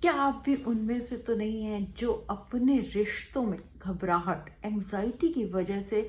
क्या आप भी उनमें से तो नहीं हैं जो अपने रिश्तों में घबराहट, एंजाइटी की वजह से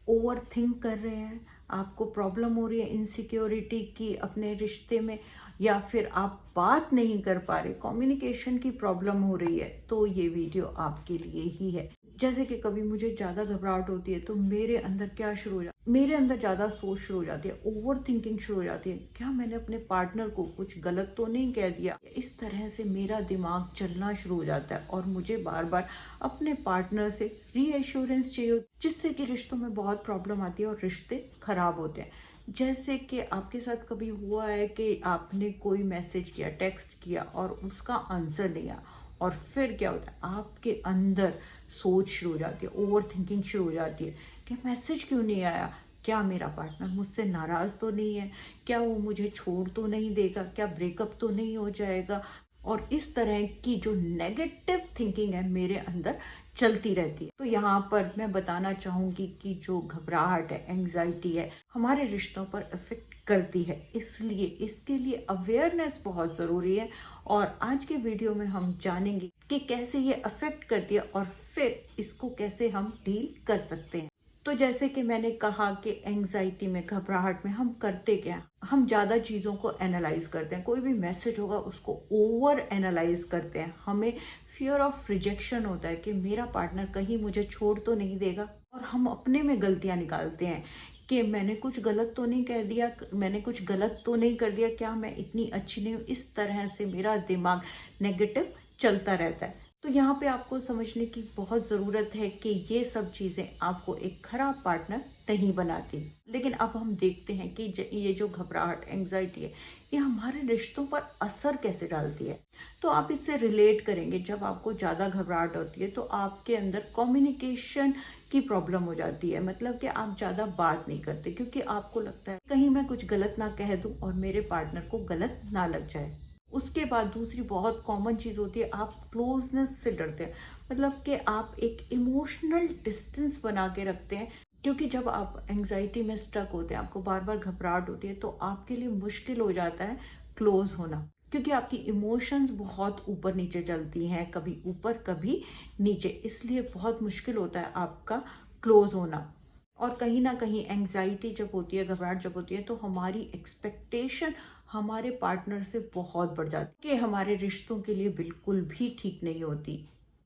ओवर थिंक कर रहे हैं? आपको प्रॉब्लम हो रही है इनसिक्योरिटी की अपने रिश्ते में, या फिर आप बात नहीं कर पा रहे, कम्युनिकेशन की प्रॉब्लम हो रही है, तो ये वीडियो आपके लिए ही है। जैसे कि कभी मुझे ज़्यादा घबराहट होती है तो मेरे अंदर क्या शुरू हो जाता है, मेरे अंदर ज़्यादा सोच शुरू हो जाती है, ओवर थिंकिंग शुरू हो जाती है। क्या मैंने अपने पार्टनर को कुछ गलत तो नहीं कह दिया? इस तरह से मेरा दिमाग चलना शुरू हो जाता है और मुझे बार बार अपने पार्टनर से रीएश्योरेंस चाहिए, जिससे कि रिश्तों में बहुत प्रॉब्लम आती है और रिश्ते खराब होते हैं। जैसे कि आपके साथ कभी हुआ है कि आपने कोई मैसेज किया, टेक्स्ट किया और उसका आंसर नहीं आया, और फिर क्या होता है, आपके अंदर सोच शुरू हो जाती है, ओवर थिंकिंग शुरू हो जाती है कि मैसेज क्यों नहीं आया, क्या मेरा पार्टनर मुझसे नाराज़ तो नहीं है, क्या वो मुझे छोड़ तो नहीं देगा, क्या ब्रेकअप तो नहीं हो जाएगा। और इस तरह की जो नेगेटिव थिंकिंग है मेरे अंदर चलती रहती है। तो यहाँ पर मैं बताना चाहूँगी कि जो घबराहट है, एंजाइटी है, हमारे रिश्तों पर इफेक्ट करती है, इसलिए इसके लिए अवेयरनेस बहुत ज़रूरी है। और आज के वीडियो में हम जानेंगे कि कैसे ये अफेक्ट करती है और फिर इसको कैसे हम डील कर सकते हैं। तो जैसे कि मैंने कहा कि एंजाइटी में, घबराहट में हम करते क्या, हम ज़्यादा चीज़ों को एनालाइज करते हैं। कोई भी मैसेज होगा उसको ओवर एनालाइज करते हैं। हमें फियर ऑफ रिजेक्शन होता है कि मेरा पार्टनर कहीं मुझे छोड़ तो नहीं देगा, और हम अपने में गलतियाँ निकालते हैं कि मैंने कुछ गलत तो नहीं कह दिया, मैंने कुछ गलत तो नहीं कर दिया, क्या मैं इतनी अच्छी नहीं हूँ। इस तरह से मेरा दिमाग नेगेटिव चलता रहता है। तो यहाँ पे आपको समझने की बहुत ज़रूरत है कि ये सब चीज़ें आपको एक खराब पार्टनर नहीं बनाती। लेकिन अब हम देखते हैं कि ये जो घबराहट, एंजाइटी है, ये हमारे रिश्तों पर असर कैसे डालती है। तो आप इससे रिलेट करेंगे, जब आपको ज़्यादा घबराहट होती है तो आपके अंदर कम्युनिकेशन की प्रॉब्लम हो जाती है। मतलब कि आप ज़्यादा बात नहीं करते, क्योंकि आपको लगता है कहीं मैं कुछ गलत ना कह दूँ और मेरे पार्टनर को गलत ना लग जाए। उसके बाद दूसरी बहुत कॉमन चीज़ होती है, आप क्लोजनेस से डरते हैं। मतलब कि आप एक इमोशनल डिस्टेंस बना के रखते हैं, क्योंकि जब आप एंजाइटी में स्टक होते हैं, आपको बार बार घबराहट होती है, तो आपके लिए मुश्किल हो जाता है क्लोज होना, क्योंकि आपकी इमोशंस बहुत ऊपर नीचे चलती हैं, कभी ऊपर कभी नीचे, इसलिए बहुत मुश्किल होता है आपका क्लोज होना। और कहीं ना कहीं एंजाइटी जब होती है, घबराहट जब होती है, तो हमारी एक्सपेक्टेशन हमारे पार्टनर से बहुत बढ़ जाती है, कि हमारे रिश्तों के लिए बिल्कुल भी ठीक नहीं होती।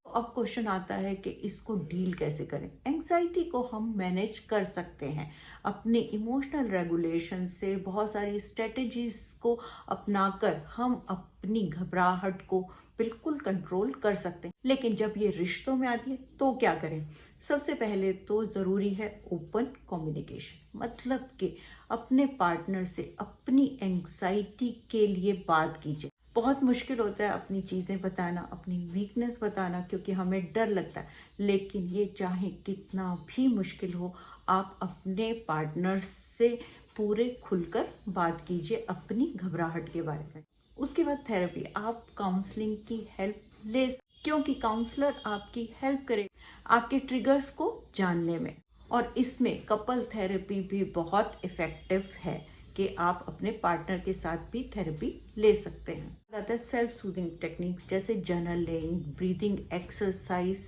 तो अब क्वेश्चन आता है कि इसको डील कैसे करें। एंजाइटी को हम मैनेज कर सकते हैं अपने इमोशनल रेगुलेशन से। बहुत सारी स्ट्रेटजीज को अपनाकर हम अपनी घबराहट को बिल्कुल कंट्रोल कर सकते हैं। लेकिन जब ये रिश्तों में आती है तो क्या करें? सबसे पहले तो ज़रूरी है ओपन कम्युनिकेशन। मतलब कि अपने पार्टनर से अपनी एंग्जाइटी के लिए बात कीजिए। बहुत मुश्किल होता है अपनी चीज़ें बताना, अपनी वीकनेस बताना, क्योंकि हमें डर लगता है। लेकिन ये चाहे कितना भी मुश्किल हो, आप अपने पार्टनर से पूरे खुलकर बात कीजिए अपनी घबराहट के बारे में। उसके बाद थेरेपी, आप काउंसलिंग की हेल्प ले, क्योंकि काउंसलर आपकी हेल्प करे आपके ट्रिगर्स को जानने में। और इसमें कपल थेरेपी भी बहुत इफ़ेक्टिव है कि आप अपने पार्टनर के साथ भी थेरेपी ले सकते हैं। ज़्यादातर सेल्फ सूदिंग टेक्निक्स जैसे जर्नलिंग, ब्रीदिंग एक्सरसाइज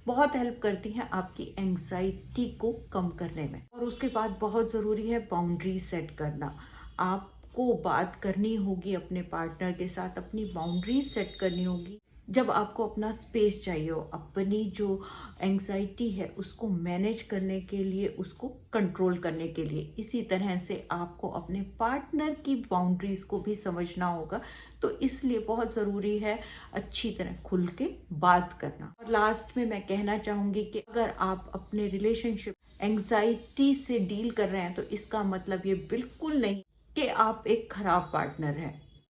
बहुत हेल्प करती हैं आपकी एंग्जाइटी को कम करने में। और उसके बाद बहुत ज़रूरी है बाउंड्री सेट करना। आपको बात करनी होगी अपने पार्टनर के साथ, अपनी बाउंड्री सेट करनी होगी। जब आपको अपना स्पेस चाहिए हो, अपनी जो एंग्जाइटी है उसको मैनेज करने के लिए, उसको कंट्रोल करने के लिए, इसी तरह से आपको अपने पार्टनर की बाउंड्रीज को भी समझना होगा। तो इसलिए बहुत ज़रूरी है अच्छी तरह खुल के बात करना। और लास्ट में मैं कहना चाहूँगी कि अगर आप अपने रिलेशनशिप एंग्जाइटी से डील कर रहे हैं, तो इसका मतलब ये बिल्कुल नहीं कि आप एक खराब पार्टनर हैं।